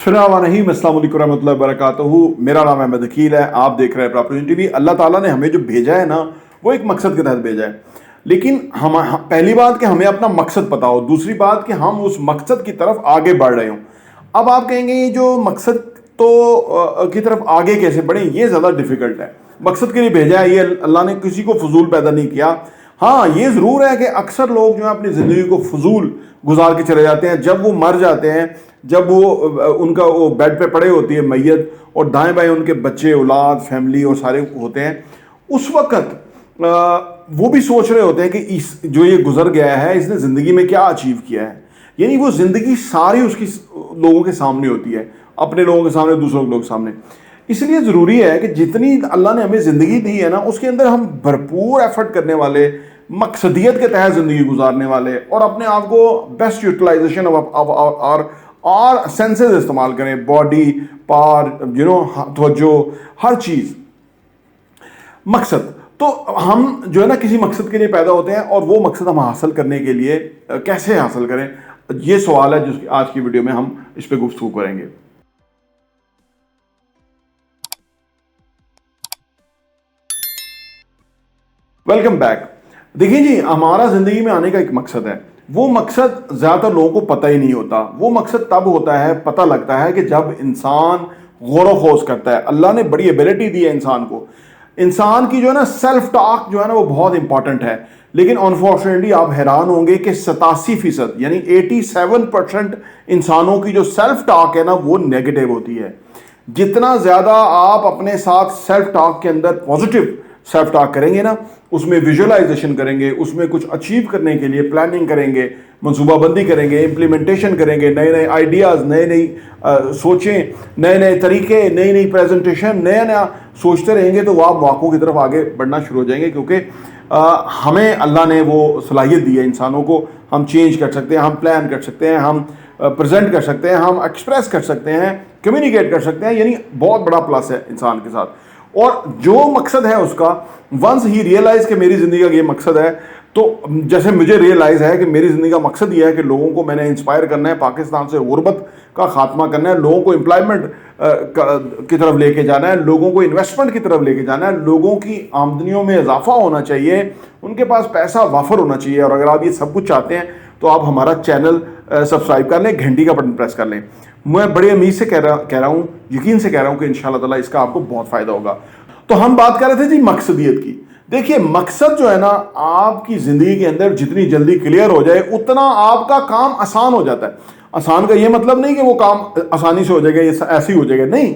अस्सलाम वालेकुम रहमतुल्लाहि व बरकातहू। मेरा नाम अहमद अकील है, आप देख रहे हैं प्रॉपर्टी टीवी। अल्लाह ताला ने हमें जो भेजा है ना, वो एक मकसद के तहत भेजा है। लेकिन पहली बात कि हमें अपना मकसद पता हो, दूसरी बात कि हम उस मकसद की तरफ आगे बढ़ रहे हों। अब आप कहेंगे ये जो मकसद की तरफ आगे कैसे बढ़े, ये ज़्यादा डिफिकल्ट है। मकसद के लिए भेजा है, ये अल्लाह ने किसी को फजूल पैदा नहीं किया। हाँ, ये ज़रूर है कि अक्सर लोग जो है अपनी ज़िंदगी को फजूल गुजार के चले जाते हैं। जब वो मर जाते हैं, जब वो उनका वो बेड पे पड़े होती है मैयत, और दाएं बाएं उनके बच्चे, औलाद, फैमिली और सारे होते हैं, उस वक्त वो भी सोच रहे होते हैं कि इस जो ये गुजर गया है इसने ज़िंदगी में क्या अचीव किया है। यानी वो ज़िंदगी सारी उसकी लोगों के सामने होती है, अपने लोगों के सामने, दूसरों के लोगों के सामने। इसलिए ज़रूरी है कि जितनी अल्लाह ने हमें ज़िंदगी दी है ना, उसके अंदर हम भरपूर एफर्ट करने वाले, मकसदियत के तहत ज़िंदगी गुजारने वाले, और अपने आप को बेस्ट यूटिलाइजेशन और सेंसेस इस्तेमाल करें, बॉडी, पार, तवज्जो, हर चीज़। मकसद तो हम जो है ना किसी मकसद के लिए पैदा होते हैं, और वो मकसद हम हासिल करने के लिए कैसे हासिल करें, ये सवाल है जिसकी आज की वीडियो में हम इस पर गुफ्तगू करेंगे। Welcome back. देखिए जी, हमारा जिंदगी में आने का एक मकसद है। वो मकसद ज्यादातर लोगों को पता ही नहीं होता। वो मकसद तब होता है, पता लगता है कि जब इंसान गौर खोज करता है। अल्लाह ने बड़ी एबिलिटी दी है इंसान को। इंसान की जो है ना सेल्फ टॉक जो है ना वो बहुत इंपॉर्टेंट है। लेकिन अनफॉर्चुनेटली आप हैरान होंगे कि 87% यानी 87% इंसानों की जो सेल्फ टॉक है ना वो नेगेटिव होती है। जितना ज्यादा आप अपने साथ सेल्फ टॉक के अंदर पॉजिटिव सेल्फ टॉक करेंगे ना, उसमें विजुअलाइजेशन करेंगे, उसमें कुछ अचीव करने के लिए प्लानिंग करेंगे, मनसूबाबंदी करेंगे, इम्प्लीमेंटेशन करेंगे, नए नए आइडियाज़, नए नई सोचें, नए नए तरीके, नई नई प्रेजेंटेशन, नया नया सोचते रहेंगे, तो वो आप मौक़ों की तरफ आगे बढ़ना शुरू हो जाएंगे। क्योंकि हमें अल्लाह ने वो सलाहियत दी है इंसानों को। हम चेंज कर सकते हैं, हम प्लान कर सकते हैं, हम प्रेजेंट कर सकते हैं, हम एक्सप्रेस कर सकते हैं, कम्युनिकेट कर सकते हैं। यानी बहुत बड़ा प्लस है इंसान के साथ। और जो मकसद है उसका, वंस ही रियलाइज कि मेरी ज़िंदगी का ये मकसद है, तो जैसे मुझे रियलाइज़ है कि मेरी ज़िंदगी का मकसद ये है कि लोगों को मैंने इंस्पायर करना है, पाकिस्तान से गुर्बत का खात्मा करना है, लोगों को एम्प्लॉयमेंट की तरफ लेके जाना है, लोगों को इन्वेस्टमेंट की तरफ लेके जाना है, लोगों की आमदनियों में इजाफा होना चाहिए, उनके पास पैसा वाफर होना चाहिए। और अगर आप ये सब कुछ चाहते हैं तो आप हमारा चैनल सब्सक्राइब कर लें, घंटी का बटन प्रेस कर लें। मैं बड़ी उम्मीद से कह रहा हूँ, यकीन से कह रहा हूँ कि इंशाअल्लाह ताला इसका आपको बहुत फ़ायदा होगा। तो हम बात कर रहे थे जी मकसदियत की। देखिए, मकसद जो है ना, आपकी ज़िंदगी के अंदर जितनी जल्दी क्लियर हो जाए उतना आपका काम आसान हो जाता है। आसान का ये मतलब नहीं कि वो काम आसानी से हो जाएगा, ये ऐसे ही हो जाएगा, नहीं।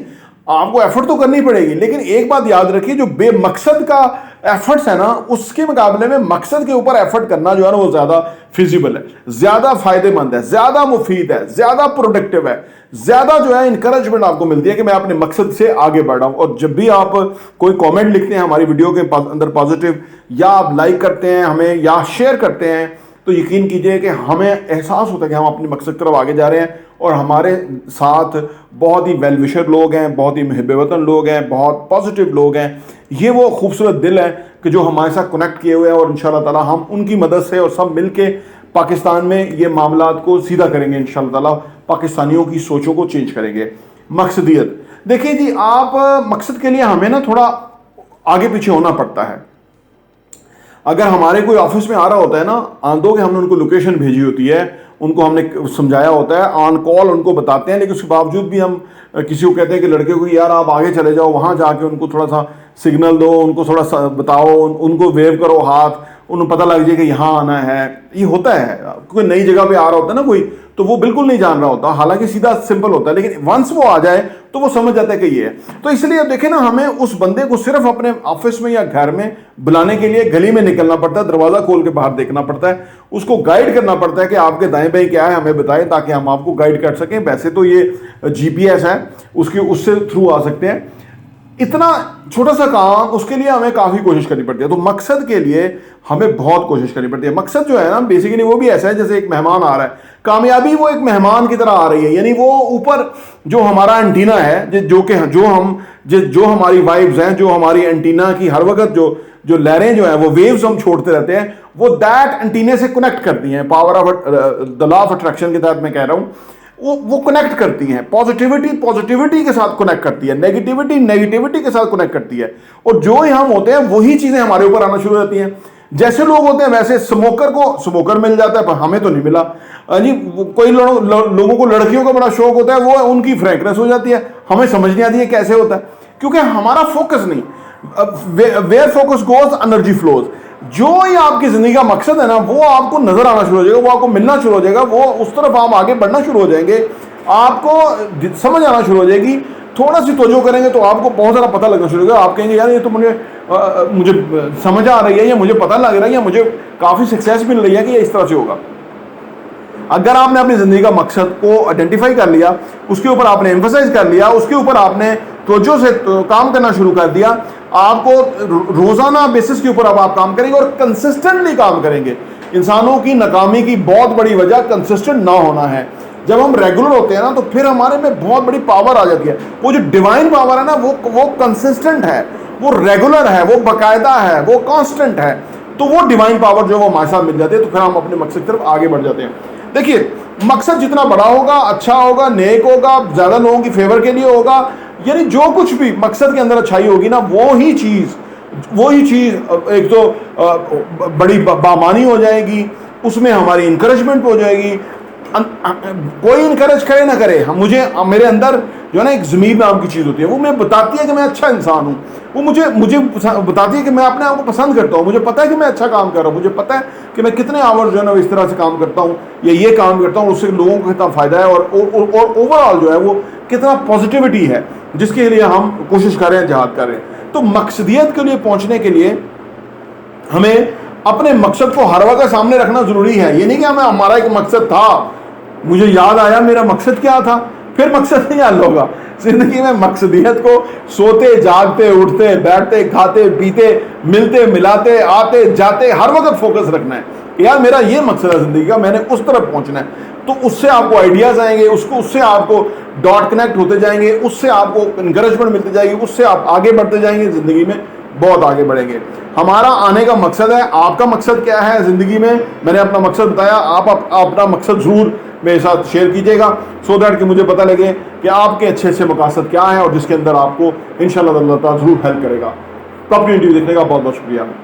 आपको एफर्ट तो करनी पड़ेगी। लेकिन एक बात याद रखिए, जो बेमकसद का एफर्ट्स है ना, उसके मुकाबले में मकसद के ऊपर एफर्ट करना जो है ना वो ज़्यादा फिजिबल है, ज़्यादा फायदेमंद है, ज़्यादा मुफीद है, ज़्यादा प्रोडक्टिव है, ज़्यादा जो है इंकरेजमेंट आपको मिलती है कि मैं अपने मकसद से आगे बढ़ रहा हूँ। और जब भी आप कोई कमेंट लिखते हैं हमारी वीडियो के अंदर पॉजिटिव, या आप लाइक करते हैं हमें, या शेयर करते हैं, तो यकीन कीजिए कि हमें एहसास होता है कि हम अपनी मकसद की तरफ आगे जा रहे हैं। और हमारे साथ बहुत ही वेल विशर लोग हैं, बहुत ही मुहिब वतन लोग हैं, बहुत पॉजिटिव लोग हैं। ये वो खूबसूरत दिल है कि जो हमारे साथ कनेक्ट किए हुए हैं, और इंशाअल्लाह ताला हम उनकी मदद से और सब मिलके पाकिस्तान में ये मामलात को सीधा करेंगे। इंशाअल्लाह ताला पाकिस्तानियों की सोचों को चेंज करेंगे। मकसदियत देखिए जी, आप मकसद के लिए हमें ना थोड़ा आगे पीछे होना पड़ता है। अगर हमारे कोई ऑफिस में आ रहा होता है ना, आंदो के हमने उनको लोकेशन भेजी होती है, उनको हमने समझाया होता है, ऑन कॉल उनको बताते हैं, लेकिन उसके बावजूद भी हम किसी को कहते हैं कि लड़के को यार आप आगे चले जाओ, वहाँ जाके उनको थोड़ा सा सिग्नल दो, उनको थोड़ा सा बताओ, उनको वेव करो हाथ, उन्हें पता लग जाए कि यहाँ आना है। ये होता है, कोई नई जगह पे आ रहा होता है ना कोई, तो वो बिल्कुल नहीं जान रहा होता, हालांकि सीधा सिंपल होता है, लेकिन वंस वो आ जाए तो वो समझ जाता है कि ये है। तो इसलिए अब देखें ना, हमें उस बंदे को सिर्फ अपने ऑफिस में या घर में बुलाने के लिए गली में निकलना पड़ता है, दरवाजा खोल के बाहर देखना पड़ता है, उसको गाइड करना पड़ता है कि आपके दाएं बाएं क्या है हमें बताएं, ताकि हम आपको गाइड कर सकें। वैसे तो ये GPS है, उससे थ्रू आ सकते हैं। इतना छोटा सा काम, उसके लिए हमें काफ़ी कोशिश करनी पड़ती है। तो मकसद के लिए हमें बहुत कोशिश करनी पड़ती है। मकसद जो है ना, बेसिकली वो भी ऐसा है जैसे एक मेहमान आ रहा है, कामयाबी वो एक मेहमान की तरह आ रही है। यानी वो ऊपर जो हमारा एंटीना है, जो हमारी वाइब्स हैं, जो हमारी एंटीना की हर वक्त जो लहरें जो है, वो वेव्स हम छोड़ते रहते हैं, वो दैट एंटीने से कनेक्ट करती हैं। Power of the law of attraction के तहत मैं कह रहा हूँ। वो कनेक्ट करती हैं। पॉजिटिविटी पॉजिटिविटी के साथ कनेक्ट करती है, नेगेटिविटी नेगेटिविटी के साथ कनेक्ट करती है, और जो ही हम होते हैं वही चीजें हमारे ऊपर आना शुरू हो जाती हैं। जैसे लोग होते हैं वैसे स्मोकर को स्मोकर मिल जाता है, पर हमें तो नहीं मिला जी। कोई लोगों को लड़कियों का बड़ा शौक होता है, वो उनकी फ्रेंकनेस हो जाती है, हमें समझ नहीं आती है कैसे होता है, क्योंकि हमारा फोकस नहीं। Where focus goes energy flows. जो ही आपकी जिंदगी का मकसद है ना, वो आपको नजर आना शुरू हो जाएगा, वो आपको मिलना शुरू हो जाएगा, वो उस तरफ आप आगे बढ़ना शुरू हो जाएंगे, आपको समझ आना शुरू हो जाएगी। थोड़ा सी तवज्जो करेंगे तो आपको बहुत सारा पता लगना शुरू होगा। आप कहेंगे यार ये तो मुझे समझ आ रही है, या मुझे पता लग रहा है, या मुझे काफी सक्सेस मिल रही है कि ये इस तरह से होगा। अगर आपने अपनी जिंदगी का मकसद को आइडेंटिफाई कर लिया, उसके ऊपर आपने एम्फसाइज कर लिया, उसके ऊपर आपने तवज्जो से काम करना शुरू कर दिया, आपको रोजाना बेसिस के ऊपर अब आप काम करेंगे और कंसिस्टेंटली काम करेंगे। इंसानों की नाकामी की बहुत बड़ी वजह कंसिस्टेंट ना होना है। जब हम रेगुलर होते हैं ना, तो फिर हमारे में बहुत बड़ी पावर आ जाती है। वो जो डिवाइन पावर है ना, वो कंसिस्टेंट है, वो रेगुलर है, वो बाकायदा है, वो कांस्टेंट है। तो वो डिवाइन पावर जो वो हमारे साथ मिल जाती है, तो फिर हम अपने मकसद की तरफ आगे बढ़ जाते हैं। देखिए, मकसद जितना बड़ा होगा, अच्छा होगा, नेक होगा, ज्यादा लोगों की फेवर के लिए होगा, यानी जो कुछ भी मकसद के अंदर अच्छाई होगी ना, वो ही चीज एक तो बड़ी बामानी हो जाएगी, उसमें हमारी इंकरेजमेंट हो जाएगी। कोई इनकरेज करे ना करे, हम मेरे अंदर जो है ना एक ज़मीर नाम की चीज़ होती है, वो मैं बताती है कि मैं अच्छा इंसान हूँ। वो मुझे बताती है कि मैं अपने आप को पसंद करता हूँ, मुझे पता है कि मैं अच्छा काम कर रहा हूँ, मुझे पता है कि मैं कितने आवर्स जो है ना इस तरह से काम करता हूँ, या ये काम करता हूँ, उससे लोगों को कितना फ़ायदा है, और ओवरऑल जो है वो कितना पॉजिटिविटी है, जिसके लिए हम कोशिश कर रहे हैं, जहाद कर रहे हैं। तो मकसदियत के लिए पहुँचने के लिए हमें अपने मकसद को हर वक्त सामने रखना ज़रूरी है। ये नहीं कि हमारा एक मकसद था, मुझे याद आया मेरा मकसद क्या था, फिर मकसद नहीं हल होगा। जिंदगी में मकसदियत को सोते जागते उठते बैठते खाते पीते मिलते मिलाते आते जाते हर वक्त फोकस रखना है कि यार मेरा ये मकसद है जिंदगी का, मैंने उस तरफ पहुंचना है। तो उससे आपको आइडियाज आएंगे, उससे आपको डॉट कनेक्ट होते जाएंगे, उससे आपको इंकरेजमेंट मिलती जाएगी, उससे आप आगे बढ़ते जाएंगे, जिंदगी में बहुत आगे बढ़ेंगे। हमारा आने का मकसद है, आपका मकसद क्या है जिंदगी में, मैंने अपना मकसद बताया, आप अपना मकसद जरूर मेरे साथ शेयर कीजिएगा, सो दैट कि मुझे पता लगे कि आपके अच्छे अच्छे मकसद क्या है, और जिसके अंदर आपको इंशाल्लाह अल्लाह ताला जरूर हेल्प करेगा। तो अपनी वीडियो देखने का बहुत बहुत शुक्रिया।